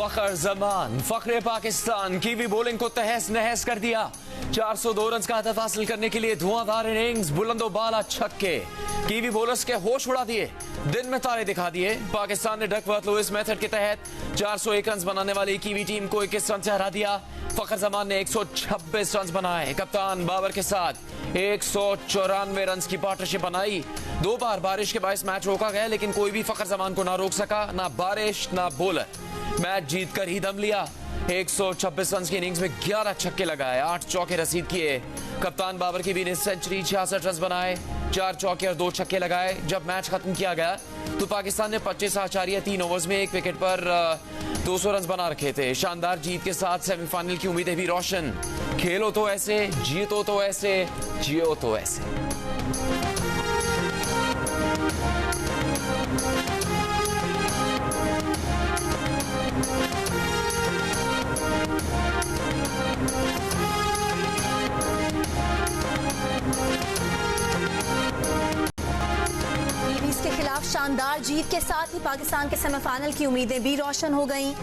फखर Zaman Fakhre Pakistan kiwi bowling को तहस नहस कर दिया। 402 रन का हदफ हासिल करने के लिए धुआंधार इनिंग्स, बुलंदो बाला छक्के कीवी बॉलर्स के होश उड़ा दिए, दिन में तारे दिखा दिए। पाकिस्तान ने डकवर्थ लुइस मेथड के तहत 401 रन बनाने वाली कीवी टीम को 21 रन से हरा दिया। फखर जमान ने 126 रन बनाए। कप्तान बाबर के साथ 194 रन की पार्टनरशिप बनाई। 2 बार बारिश के बायस मैच रोका गया, लेकिन कोई भी फखर जमान को ना रोक सका, ना बारिश ना बॉलर। मैच जीत कर ही दम लिया। 126 रन की इनिंग्स में 11 छक्के लगाए, 8 चौके रसीद किए। कप्तान बाबर की भी ने सेंचुरी, 66 रन बनाए, 4 चौके और 2 छक्के लगाए। जब मैच खत्म किया गया तो पाकिस्तान ने 25.3 ओवर्स में 1 विकेट पर 200 रन बना रखे थे। शानदार जीत के साथ सेमीफाइनल की उम्मीदें भी रोशन। खेलो तो ऐसे, जीतो तो ऐसे, जियो तो ऐसे। के खिलाफ शानदार जीत के साथ ही पाकिस्तान के सेमीफाइनल की उम्मीदें भी रोशन हो गईं।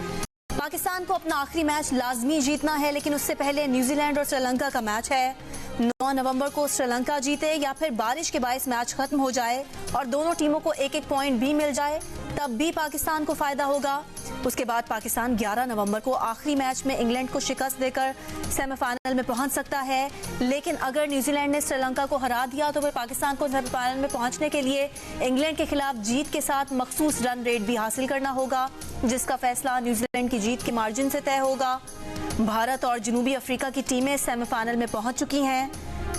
पाकिस्तान को अपना आखिरी मैच लाजमी जीतना है, लेकिन उससे पहले न्यूजीलैंड और श्रीलंका का मैच है। 9 नवंबर को श्रीलंका जीते या फिर बारिश के बायस मैच खत्म हो जाए और दोनों टीमों को 1-1 पॉइंट भी मिल जाए, तब भी पाकिस्तान को फायदा होगा। उसके बाद पाकिस्तान 11 नवंबर को आखिरी मैच में इंग्लैंड को शिकस्त देकर सेमीफाइनल में पहुंच सकता है। लेकिन अगर न्यूजीलैंड ने श्रीलंका को हरा दिया तो फिर पाकिस्तान को सेमीफाइनल में पहुंचने के लिए इंग्लैंड के खिलाफ जीत के साथ मखसूस रन रेट भी हासिल करना होगा, जिसका फैसला न्यूजीलैंड की जीत के मार्जिन से तय होगा। भारत और जनूबी अफ्रीका की टीमें सेमीफाइनल में पहुंच चुकी हैं।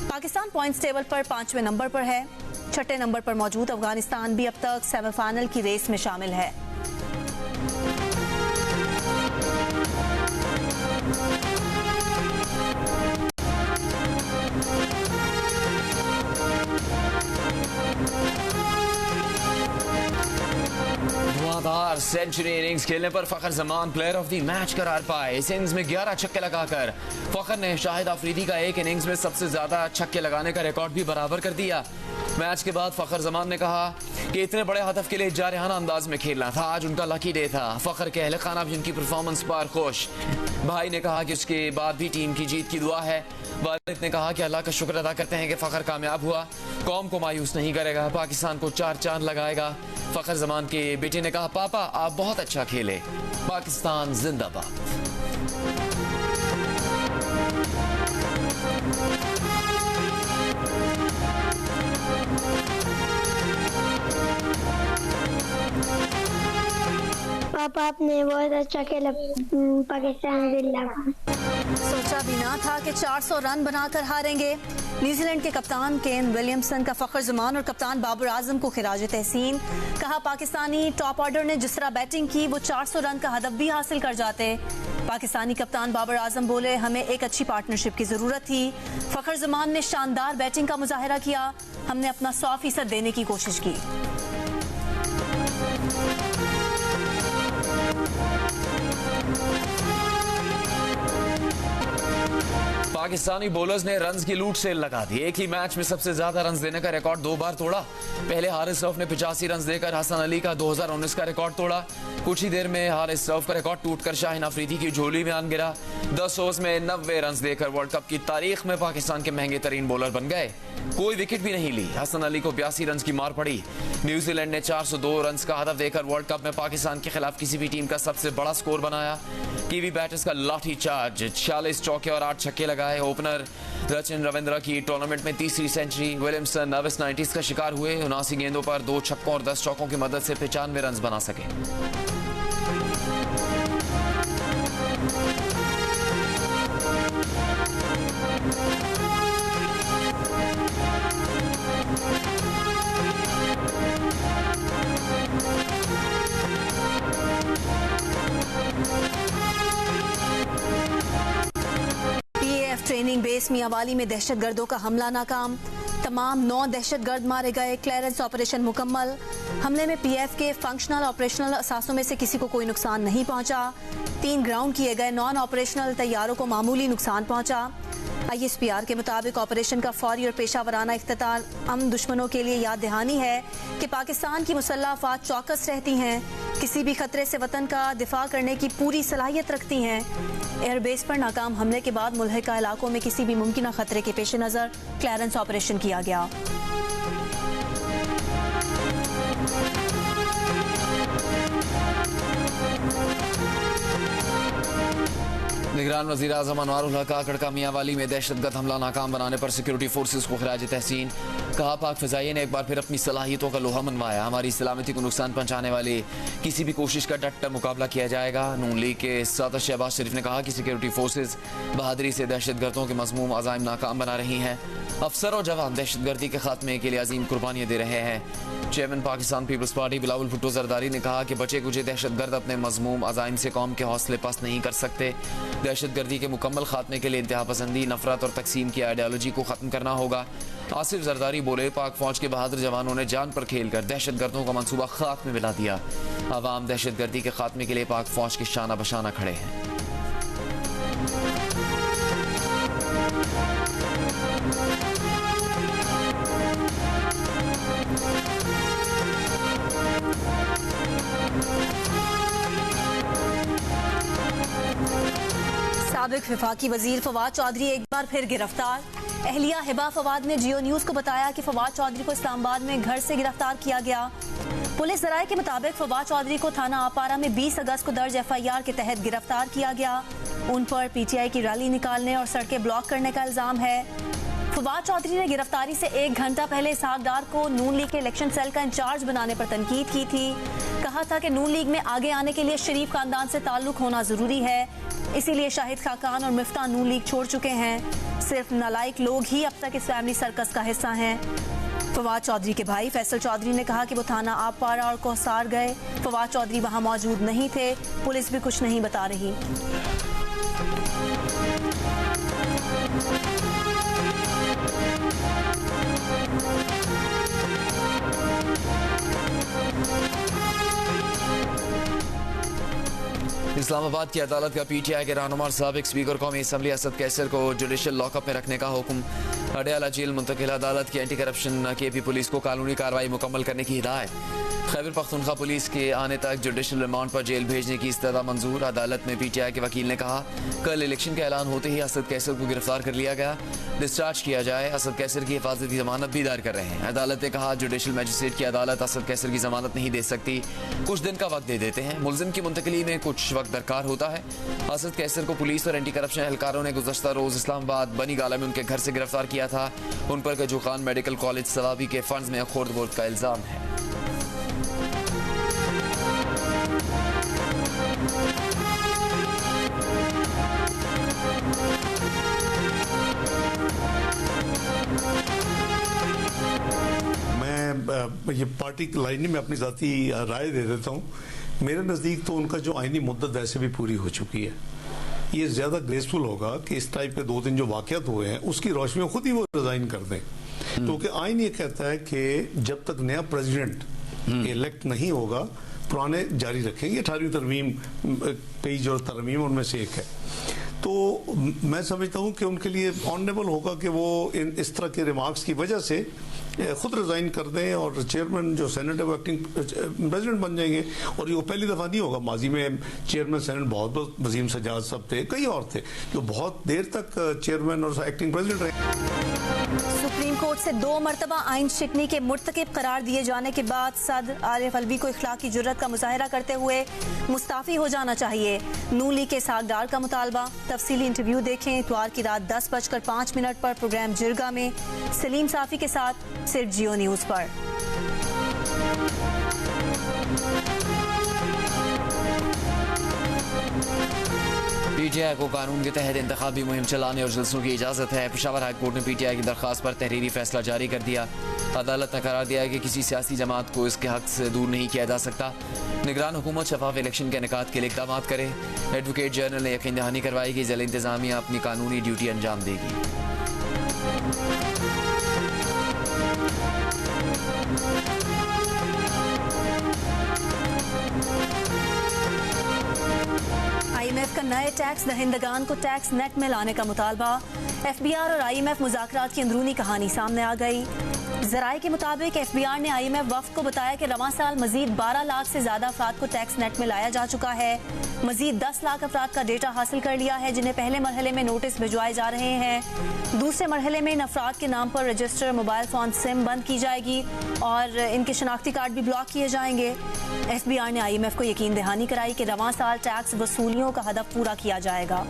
पाकिस्तान पॉइंट्स टेबल पर 5वें नंबर पर है। 6ठे नंबर पर मौजूद अफगानिस्तान भी अब तक सेमीफाइनल की रेस में शामिल है। धुआंधार सेंचुरी इनिंग्स खेलने पर Fakhar Zaman player of the match करार पाए। इस इनिंग्स में 11 छक्के लगाकर फखर ने शाहिद आफरीदी का एक इनिंग्स में सबसे ज्यादा छक्के लगाने का रिकॉर्ड भी बराबर कर दिया। मैच के बाद फखर जमान ने कहा कि इतने बड़े हदफ के लिए जारहाना अंदाज में खेलना था, आज उनका लकी डे था। फखर के अहले खाना भी उनकी परफॉर्मेंस पर खुश। भाई ने कहा कि उसके बाद भी टीम की जीत की दुआ है। वालिद ने कहा कि अल्लाह का शुक्र अदा करते हैं कि फखर कामयाब हुआ, कौम को मायूस नहीं करेगा, पाकिस्तान को 4 चांद लगाएगा। फखर जमान के बेटे ने कहा, पापा आप बहुत अच्छा खेले, पाकिस्तान जिंदाबाद। पापा आपने बहुत अच्छा खेला, पाकिस्तान जिंदाबाद। सोचा भी ना था कि 400 रन बनाकर हारेंगे। न्यूजीलैंड के कप्तान केन विलियमसन का फखर जमान और कप्तान बाबर आजम को खिराज तहसीन। कहा पाकिस्तानी टॉप ऑर्डर ने जिस तरह बैटिंग की वो 400 रन का हदफ भी हासिल कर जाते। पाकिस्तानी कप्तान बाबर आजम बोले हमें एक अच्छी पार्टनरशिप की जरूरत थी। फखर जमान ने शानदार बैटिंग का मुजाहिरा किया, हमने अपना 100% देने की कोशिश की। पाकिस्तानी बॉलर्स ने रन्स की लूट सेल लगा दी। एक ही मैच में सबसे ज्यादा रन्स देने का रिकॉर्ड 2 बार तोड़ा। पहले हारिस रऊफ ने 85 रन्स देकर हसन अली का 2019 का रिकॉर्ड तोड़ा। कुछ ही देर में हारिस रऊफ का रिकॉर्ड टूटकर शाहीन अफरीदी की झोली में आन गिरा। 10 ओवर्स में 90 रन्स देकर वर्ल्ड कप की तारीख में पाकिस्तान के महंगे तरीन बॉलर बन गए। कोई विकेट भी नहीं ली। हसन अली को 82 रन की मार पड़ी। न्यूजीलैंड ने 402 रन का हदफ देकर वर्ल्ड कप में पाकिस्तान के खिलाफ किसी भी टीम का सबसे बड़ा स्कोर बनाया। कीवी बैटर्स का लाठी चार्ज, 46 चौके और 8 छक्के लगाए। ओपनर सचिन रविंद्र की टूर्नामेंट में तीसरी सेंचुरी। विलियमसन नर्वस 90s का शिकार हुए। 79 गेंदों पर 2 छक्कों और 10 चौकों की मदद से 95 रन बना सके। ट्रेनिंग बेस मियांवाली में दहशतगर्दों का हमला नाकाम। तमाम 9 दहशतगर्द मारे गए। क्लियरेंस ऑपरेशन मुकम्मल। हमले में पीएफ के फंक्शनल ऑपरेशनल असासों में से किसी को कोई नुकसान नहीं पहुंचा। 3 ग्राउंड किए गए नॉन ऑपरेशनल तैयारों को मामूली नुकसान पहुंचा। ISPR के मुताबिक ऑपरेशन का फौरी और पेशावराना इख्तिताम दुश्मनों के लिए याद दहानी है कि पाकिस्तान की मुसल्लह अफवाज चौकस रहती हैं। किसी भी खतरे से वतन का दिफा करने की पूरी सलाहियत रखती हैं। एयरबेस पर नाकाम हमले के बाद मुल्हिका इलाकों में किसी भी मुमकिन खतरे के पेश नज़र क्लियरेंस ऑपरेशन किया गया। निगरान वज़ीर आज़म अनवारुल हक काकड़ का मियांवाली में दहशतगर्द हमला नाकाम बनाने पर सिक्योरिटी फोर्सेस को खिराज तहसीन। कहा, पाक फ़िज़ाइया ने एक बार फिर अपनी सलाहियतों का लोहा मनवाया। हमारी सलामती को नुकसान पहुंचाने वाली किसी भी कोशिश का डट कर मुकाबला किया जाएगा। नून लीग के सदर शहबाज शरीफ ने कहा कि सिक्योरिटी फोर्सेस बहादुरी से दहशतगर्दों के मज़मूम अज़ाइम नाकाम बना रही हैं। अफसर और जवान दहशतगर्दी के खात्मे के लिए अजीम कुर्बानियाँ दे रहे हैं। चेयरमैन पाकिस्तान पीपल्स पार्टी बिलावल भुट्टो जरदारी ने कहा कि बचे कुचे दहशतगर्द अपने मज़मूम अज़ाइम से कौम के हौसले पस्त नहीं कर सकते। दहशतगर्दी के मुकम्मल खात्मे के लिए इंतहा पसंदी, नफरत और तकसीम की आइडियालॉजी को ख़त्म करना होगा। आसिफ जरदारी बोले, पाक फौज के बहादुर जवानों ने जान पर खेल कर दहशतगर्दों का मंसूबा खाक में मिला दिया। अवाम दहशतगर्दी के खात्मे के लिए पाक फौज के शाना बशाना खड़े हैं। साबिक वफाकी वजीर फवाद चौधरी एक बार फिर गिरफ्तार। अहलिया हिबा फवाद ने जियो न्यूज को बताया कि फवाद चौधरी को इस्लामाबाद में घर से गिरफ्तार किया गया। पुलिस जराये के मुताबिक फवाद चौधरी को थाना आपारा में 20 अगस्त को दर्ज FIR के तहत गिरफ्तार किया गया। उन पर PTI की रैली निकालने और सड़कें ब्लॉक करने का इल्जाम है। फवाद चौधरी ने गिरफ्तारी से 1 घंटा पहले इसहाक डार को नून लीग के इलेक्शन सेल का इंचार्ज बनाने पर तनकीद की थी। कहा था कि नून लीग में आगे आने के लिए शरीफ खानदान से ताल्लुक होना जरूरी है, इसीलिए शाहिद खाकान और मिफ्ता नून लीग छोड़ चुके हैं। सिर्फ नालायक लोग ही अब तक इस फैमिली सर्कस का हिस्सा हैं। फवाद चौधरी के भाई फैसल चौधरी ने कहा कि वो थाना आपारा और कोहसार गए। फवाद चौधरी वहां मौजूद नहीं थे। पुलिस भी कुछ नहीं बता रही। इस्लामाबाद की अदालत का PTI के रहनुमा साबिक स्पीकर कौमी असम्बली असद कैसर को जुडिशल लॉकअप में रखने का हुक्म। अडयाला जेल मुंतकिल। अदालत की एंटी करप्शन KP पुलिस को कानूनी कार्रवाई मुकम्मल करने की हिदायत। खैबर पख्तूनख्वा पुलिस के आने तक जुडिशल रिमांड पर जेल भेजने की इस्तदा मंजूर। अदालत में PTI के वकील ने कहा, कल इलेक्शन का ऐलान होते ही असद कैसर को गिरफ्तार कर लिया गया, डिस्चार्ज किया जाए। असद कैसर की हिफाजत की जमानत भी दायर कर रहे हैं। अदालत ने कहा, जुडिशल मजिस्ट्रेट की अदालत असद कैसर की जमानत नहीं दे सकती, कुछ दिन का वक्त दे देते हैं। मुलजिम की मुंतकली में कुछ वक्त दरकार होता है। असद कैसर को पुलिस और एंटी करप्शन एहलकारों ने गुज़श्ता रोज इस्लामाबाद बनी गाला में उनके घर से गिरफ्तार किया था। उन पर गजू खान मेडिकल कॉलेज सवाबी के फंड्स में खुर्द बुर्द का इल्जाम है। मैं ये पार्टी की लाइन में अपनी ज़ाती राय दे देता हूँ। मेरे नज़दीक तो उनका जो आइनी मुद्दत वैसे भी पूरी हो चुकी है। ये ज़्यादा ग्रेसफुल होगा कि इस टाइप के 2 दिन जो वाक़यात हुए हैं उसकी रोशनी में खुद ही वो रिज़ाइन कर दें, क्योंकि आइन ये कहता है कि जब तक नया प्रेसिडेंट इलेक्ट नहीं होगा पुराने जारी रखेंगे। 18वीं तरमीम पेज और तरमीम उनमें से एक है। तो मैं समझता हूँ कि उनके लिए ऑनरेबल होगा कि वो इस तरह के रिमार्क्स की वजह से खुद रिजाइन कर दें और चेयरमैन जो सेनेट है एक्टिंग प्रेसिडेंट बन जाएंगे। और ये पहली दफ़ा नहीं होगा। माजी में चेयरमैन सेनेट बहुत वसीम सजाद सब थे, कई और थे जो बहुत देर तक चेयरमैन और एक्टिंग प्रेसिडेंट रहे। सुप्रीम कोर्ट से 2 मरतबा आइन शिकनी के मुर्तकिब करार दिए जाने के बाद सदर आरिफ अलवी को इखलाकी जुर्रत का मुजाहरा करते हुए मुस्ताफी हो जाना चाहिए। नून लीग के इसहाक डार का मुतालबा। तफसीली इंटरव्यू देखें इतवार की रात 10:05 पर प्रोग्राम जिरगा में सलीम साफी के साथ, सिर्फ जियो न्यूज पर। PTI को कानून के तहत इंतखाबी मुहिम चलाने और जलसों की इजाज़त है। पेशावर हाई कोर्ट ने PTI की दरख्वास्त पर तहरीरी फैसला जारी कर दिया। अदालत ने करार दिया है कि किसी सियासी जमात को इसके हक से दूर नहीं किया जा सकता। निगरान हुकूमत शफाफ इलेक्शन के इनेकाद के लिए इक़दाम करे। एडवोकेट जनरल ने यकीन दहानी करवाई कि ज़िला इंतज़ामिया अपनी कानूनी ड्यूटी अंजाम देगी। IMF का नए टैक्स दहिंदगान को टैक्स नेट में लाने का मुतालबा। FBR और IMF मुज़ाकरात की अंदरूनी कहानी सामने आ गई। जराये के मुताबिक FBI ने IMF वफ्द को बताया कि रवां साल मजीद 12 लाख से ज्यादा अफराद को टैक्स नेट में लाया जा चुका है। मजीद 10 लाख अफराद का डेटा हासिल कर लिया है जिन्हें पहले मरहले में नोटिस भिजवाए जा रहे हैं। दूसरे मरहले में इन अफराद के नाम पर रजिस्टर, मोबाइल फोन, सिम बंद की जाएगी और इनके शनाख्ती कार्ड भी ब्लॉक किए जाएंगे। FBI ने IMF को यकीन दहानी कराई कि रवां साल टैक्स वसूलियों का हदफ पूरा किया जाएगा।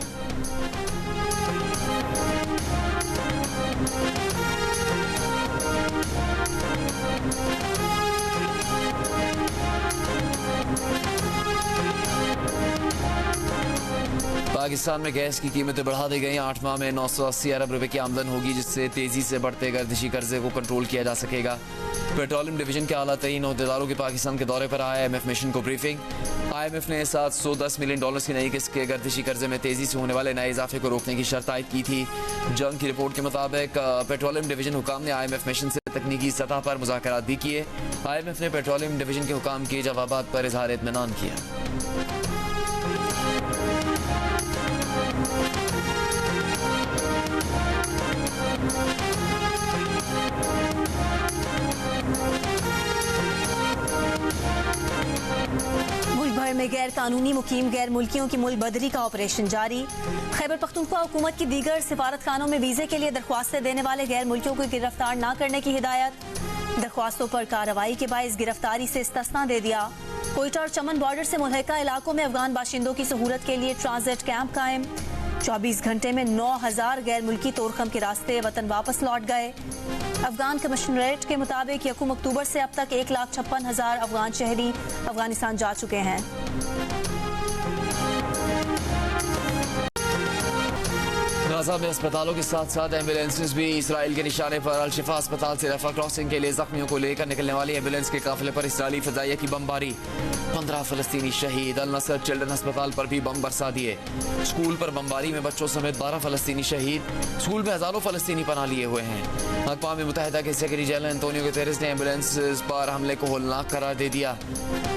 पाकिस्तान में गैस की कीमतें बढ़ा दी गई। 8 माह में 980 अरब रुपए की आमदन होगी जिससे तेजी से बढ़ते गर्दिशी कर्जे को कंट्रोल किया जा सकेगा। पेट्रोलियम डिवीजन के आला तरीन अहदेदारों के पाकिस्तान के दौरे पर आया IMF मिशन को ब्रीफिंग। IMF ने $710 मिलियन की नई किस्त के गर्दिशी कर्जे में तेजी से होने वाले नए इजाफे को रोकने की शर्त आयद की थी। जंग की रिपोर्ट के मुताबिक पेट्रोलियम डिवीजन हुकाम ने IMF मिशन से तकनीकी सतह पर मुज़ाकरात भी किए। IMF ने पेट्रोलियम डिवीजन के हुकाम के जवाबात पर इजहार इत्मीनान किया। मुल्क भर में गैर कानूनी मुकीम गैर मुल्कियों की मुल्क बदरी का ऑपरेशन जारी। खैबर पख्तूनख्वा हुकूमत की दीगर सिफारत खानों में वीजे के लिए दरख्वास्तें देने वाले गैर मुल्कियों को गिरफ्तार न करने की हिदायत। दरख्वास्तों पर कार्रवाई के बायस गिरफ्तारी से इस्तिस्ना दे दिया। कोयटा और चमन बॉर्डर से मुल्हिका इलाकों में अफगान बाशिंदों की सहूलत के लिए ट्रांजिट कैंप कायम। 24 घंटे में 9000 गैर मुल्की तोरखम के रास्ते वतन वापस लौट गए। अफगान कमिश्नरेट के मुताबिक 1 अक्टूबर से अब तक 1,56,000 अफगान शहरी अफगानिस्तान जा चुके हैं। गाजा में अस्पतालों के साथ साथ एम्बुलेंसेज भी इसराइल के निशाने पर। अल शिफा अस्पताल से रफा क्रॉसिंग के लिए जख्मियों को लेकर निकलने वाली एम्बुलेंस के काफिले पर इसराइली फजाइया की बमबारी। 15 फलस्तीनी शहीद। अल नसर चिल्ड्रन अस्पताल पर भी बम बरसा दिए। स्कूल पर बमबारी में बच्चों समेत 12 फलस्तीनी शहीद। स्कूल में हजारों फलस्तीनी पनाह लिए हुए हैं। अक़वाम मुत्तहिदा के सेक्रेटरी जनरल एंटोनियो गुतेरेस ने एम्बुलेंस पर हमले को होलनाक करार दे दिया।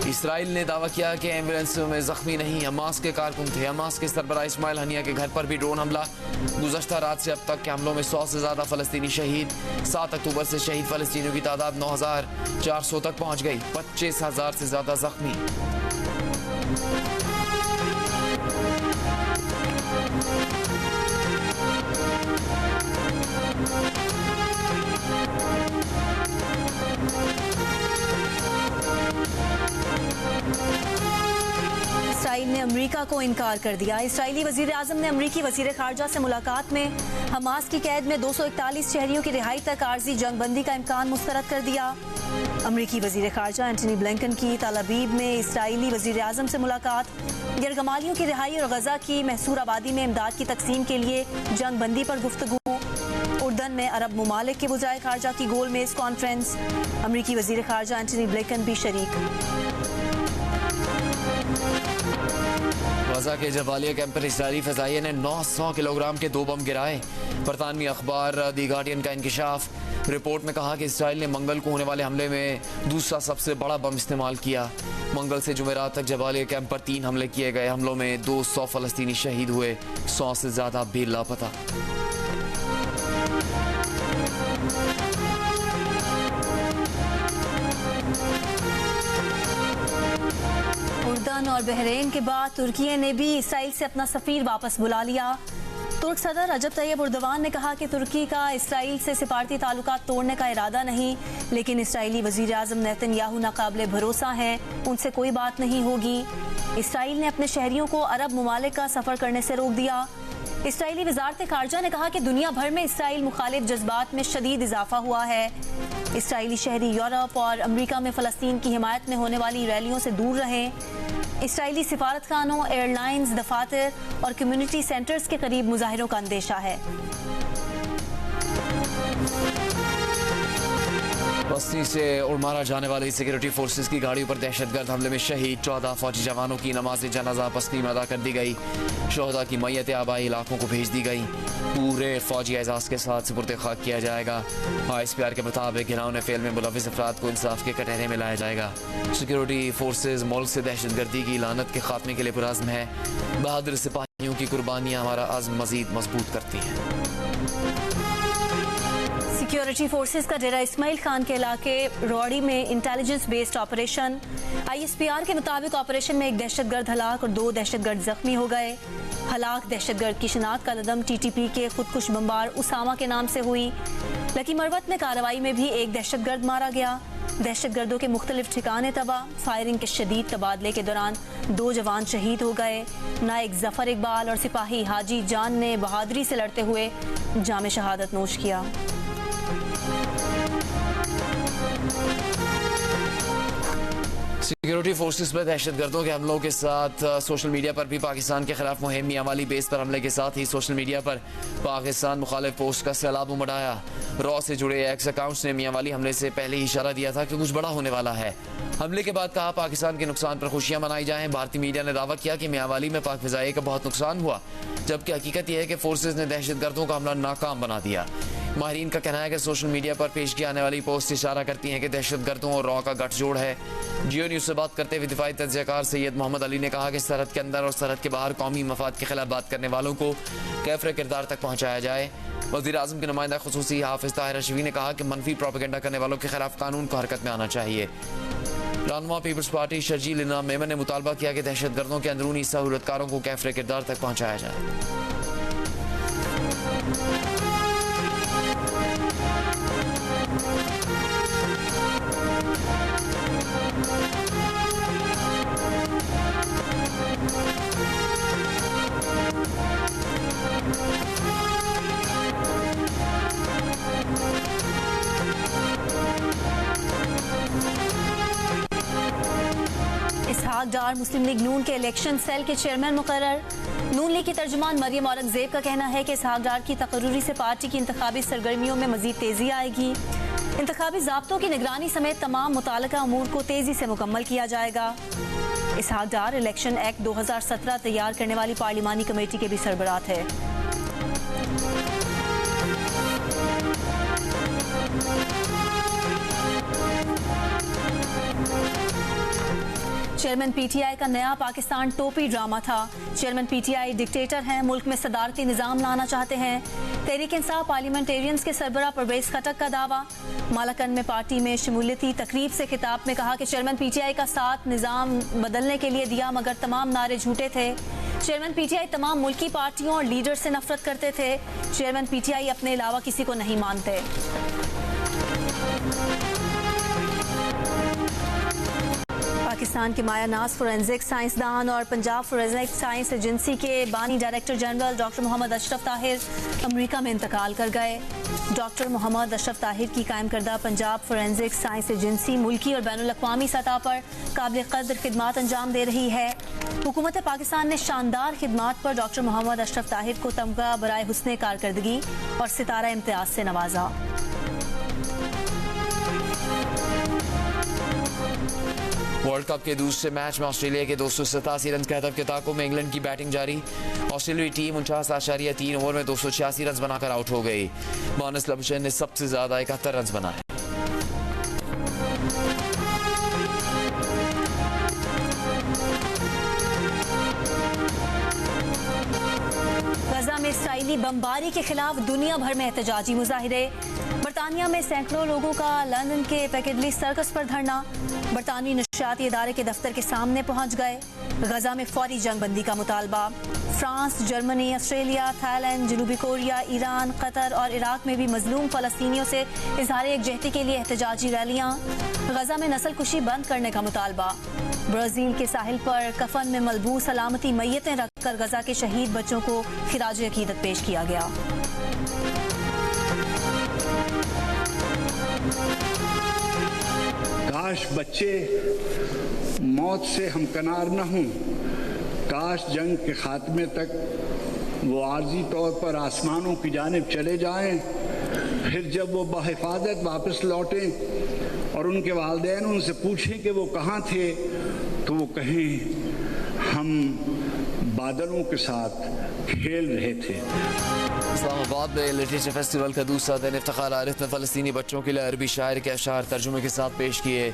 इसराइल ने दावा किया कि एम्बुलेंस में जख्मी नहीं हमास के कारकुन थे। हमास के सरबराह इस्माइल हनिया के घर पर भी ड्रोन हमला। गुज़श्ता रात से अब तक के हमलों में 100 से ज्यादा फलस्तीनी शहीद। 7 अक्टूबर से शहीद फलस्तीनियों की तादाद 9400 तक पहुंच गई। 25,000 से ज्यादा जख्मी। इसराइल ने अमेरिका को इनकार कर दिया। इसराइली वजीर आजम ने अमेरिकी वजीर खारजा से मुलाकात में हमास की कैद में 241 शहरियों की रिहाई तक आर्जी जंगबंदी का इम्कान मुस्तरद कर दिया। अमेरिकी वजीर खारजा एंटनी ब्लिंकन की तल अवीव में इसराइली वजीर आजम से मुलाकात। गिरगमालियों की रिहाई और गजा की महसूर आबादी में इमदाद की तकसीम के लिए जंगबंदी पर गुफ्तगू। उर्दन में अरब ममालिक के वज़ीर खारजा की गोल मेज कॉन्फ्रेंस। अमेरिकी वजीर खारजा एंटनी ब्लिंकन भी शरीक। गजा के जबालिया कैंप पर इसराइली फजाइया ने 900 किलोग्राम के 2 बम गिराए। बरतानवी अखबार दी गार्डियन का इंकिशाफ। रिपोर्ट में कहा कि इसराइल ने मंगल को होने वाले हमले में दूसरा सबसे बड़ा बम इस्तेमाल किया। मंगल से जुमेरात तक जबालिया कैंप पर 3 हमले किए गए। हमलों में 200 फलस्तीनी शहीद हुए, 100 से ज्यादा भी लापता। उर्दन और बहरीन के बाद तुर्की ने भी इसराइल से अपना सफीर वापस बुला लिया। तुर्क सदर रजब तैयब उर्दवान ने कहा कि तुर्की का इसराइल से सिफारती ताल्लुकात तोड़ने का इरादा नहीं, लेकिन इसराइली वजीर आजम नेतन्याहू नाकाबिले भरोसा हैं, उनसे कोई बात नहीं होगी। इसराइल ने अपने शहरियों को अरब ममालिक का सफर करने से रोक दिया। इसराइली वजारत खारजा ने कहा कि दुनिया भर में इसराइल मुखालिफ जज्बात में शदीद इजाफा हुआ है। इसराइली शहरी यूरोप और अमेरिका में फ़लस्तीन की हिमायत में होने वाली रैलियों से दूर रहें। इसराइली सिफारत खानों, एयरलाइंस, दफातर और कम्युनिटी सेंटर्स के करीब मुजाहिरों का अंदेशा है। बस्ती से उड़मारा जाने वाली सिक्योरिटी फोर्सेस की गाड़ियों पर दहशतगर्द हमले में शहीद 14 फौजी जवानों की नमाज जनाजा पसनी में अदा कर दी गई। शोहदा की मैयतें आबाई इलाकों को भेज दी गई। पूरे फौजी एजाज के साथ सुपुर्द खाक किया जाएगा। ISPR के मुताबिक घिनौने फेल में मुलविस अफराद को इंसाफ के कटहरे में लाया जाएगा। सिक्योरिटी फोर्सेज मुल्क से दहशतगर्दी की लानत के खात्मे के लिए पुरज़्म है। बहादुर सिपाहियों की कुर्बानियाँ हमारा अज़्म मजीद मजबूत करती हैं। सिक्योरिटी फोर्सेस का डेरा इस्माइल खान के इलाके रोड़ी में इंटेलिजेंस बेस्ड ऑपरेशन। ISPR के मुताबिक ऑपरेशन में एक दहशतगर्द हलाक और 2 दहशतगर्द जख्मी हो गए। हलाक दहशतगर्द की शिनाख्त का लदम TTP के खुदकुश बमबार उसामा के नाम से हुई। लकी मरवत में कार्रवाई में भी एक दहशतगर्द मारा गया। दहशतगर्दों के मुख्तलिफ ठिकाने तबाह। फायरिंग के शदीद तबादले के दौरान 2 जवान शहीद हो गए। नायक जफर इकबाल और सिपाही हाजी जान ने बहादुरी से लड़ते हुए जाम शहादत नोश किया। सिक्योरिटी फोर्सेस में दहशतगर्दों के हमलों के साथ सोशल मीडिया पर भी पाकिस्तान के खिलाफ मुहिम मियांवाली बेस पर हमले के साथ ही सोशल मीडिया पर पाकिस्तान मुखालिफ पोस्ट का सैलाब उमड़ा। रॉ से जुड़े एक्स अकाउंट्स ने मियांवाली हमले से पहले ही इशारा दिया था कि कुछ बड़ा होने वाला है। हमले के बाद कहा पाकिस्तान के नुकसान पर खुशियां मनाई जाएं। भारतीय मीडिया ने दावा किया कि मियांवाली में पाक फिजाई का बहुत नुकसान हुआ, जबकि हकीकत यह है कि फोर्सेज ने दहशतगर्दों का हमला नाकाम बना दिया। माहिरीन का कहना है कि सोशल मीडिया पर पेश की आने वाली पोस्ट इशारा करती हैं कि दहशतगर्दों और रॉ का गठजोड़ है। जियो न्यूज से बात करते हुए दिफाई तज्जियाकार सैयद मोहम्मद अली ने कहा कि सरहद के अंदर और सरहद के बाहर कौमी मफाद के खिलाफ बात करने वालों को कैफरे किरदार तक पहुँचाया जाए। वज़ीर आज़म के नुमाइंदा खुसूसी हाफिज ताहिर अशवी ने कहा कि मनफी प्रोपेगेंडा करने वालों के खिलाफ कानून को हरकत में आना चाहिए। रहनुमा पीपल्स पार्टी शर्जील इनाम मेमन ने मुतालबा किया कि दहशतगर्दों के अंदरूनी सहूलतकारों को कैफरे किरदार तक पहुँचाया जाए। इसहाक डार मुस्लिम लीग नून के इलेक्शन सेल के चेयरमैन मुकर्रर। नून लीग की तर्जुमान मरियम औरंगजेब का कहना है कि इसहाक डार की तकर्रुरी से पार्टी की इंतखाबी सरगर्मियों में मजीद तेजी आएगी। इंतखाबी ज़ाब्तों की निगरानी समेत तमाम मुताल्लिका अमूर को तेजी से मुकम्मल किया जाएगा। इसहाक डार इलेक्शन एक्ट 2017 तैयार करने वाली पार्लिमानी कमेटी के भी सरबराह थे। चेयरमैन PTI का नया पाकिस्तान टोपी ड्रामा था। चेयरमैन PTI डिक्टेटर हैं, मुल्क में सदारती निज़ाम लाना चाहते हैं। तहरीक इंसाफ पार्लियामेंटेरियंस के सरबराह परवेज खटक का दावा। मालाकन में पार्टी में शमूलियती तकरीब से खिताब में कहा कि चेयरमैन PTI का साथ निज़ाम बदलने के लिए दिया, मगर तमाम नारे झूठे थे। चेयरमैन PTI तमाम मुल्की पार्टियों और लीडर से नफरत करते थे। चेयरमैन PTI अपने अलावा किसी को नहीं मानते। पाकिस्तान के मायानाज फोरेंसिक साइंसदान और पंजाब फोरेंसिक साइंस एजेंसी के बानी director general doctor Mohammad Ashraf Tahir America में इंतकाल कर गए। डॉक्टर मोहम्मद अशरफ ताहिर की कायम करदा पंजाब फोरेंसिक साइंस एजेंसी मुल्की और बैनुल-अक़वामी सतह पर काबिल कदर खिदमात अंजाम दे रही है। हुकूमत पाकिस्तान ने शानदार खिदमात पर डॉक्टर मोहम्मद अशरफ ताहिर को तमगा बराए हुस्ने कारकर्दगी और सितारा इम्तियाज से नवाजा। वर्ल्ड कप के दूसरे मैच में ऑस्ट्रेलिया के 287 रन के हदफ के ताकों में इंग्लैंड की बैटिंग जारी। ऑस्ट्रेलियाई टीम 49.3 ओवर में 286 रन बनाकर आउट हो गई। मानस लबशेन ने सबसे ज्यादा 71 रन बनाए। गजा में इसराइली बमबारी के खिलाफ दुनिया भर में एहतजाजी मुजाहिरे। बरतानिया में सैकड़ों लोगों का लंदन के पैकेडली सर्कस पर धरना। बरतानवी नशियाती इदारे के दफ्तर के सामने पहुंच गए। गजा में फौरी जंग बंदी का मुतालबा। फ्रांस, जर्मनी, ऑस्ट्रेलिया, थाईलैंड, जनूबी कोरिया, ईरान, कतर और इराक में भी मजलूम फलस्तीनियों से इजहार यकजहती के लिए एहतजाजी रैलियां। गजा में नस्ल कुशी बंद करने का मुतालबा। ब्राजील के साहिल पर कफन में मलबूस सलामती मैयतें रखकर गजा के शहीद बच्चों को खिराज अकीदत पेश किया गया। काश बच्चे मौत से हमकनार न हों, काश जंग के खात्मे तक वो आर्जी तौर पर आसमानों की जानिब चले जाएं, फिर जब वो बहिफाजत वापस लौटें और उनके वालिदैन उनसे पूछें कि वो कहाँ थे, तो वो कहें हम बादलों के साथ खेल रहे थे। इस्लामाबाद में लिटरेचर फेस्टिवल का दूसरा दिन इफ्तिखार आरिफ ने फ़लस्तीनी बच्चों के लिए अरबी शायर के अशार तर्जुमे के साथ पेश किए।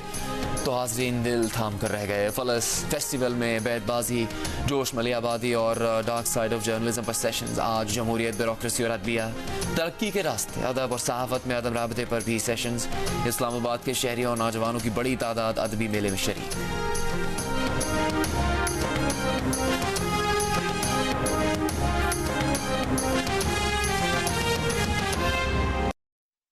तो हाज़रीन दिल थाम कर रह गए। फलस फेस्टिवल में बैतबाजी, जोश मलियाबादी और डार्क साइड ऑफ जर्नलिज्म पर सेशंस। आज जमहूरियत, ब्यूरोक्रेसी और अदबिया, तरक्की के रास्ते, अदब और सहाफ़त में अदम राबते पर भी सेशंस। इस्लामाबाद के शहरियों और नौजवानों की बड़ी तादाद अदबी मेले में शरीक।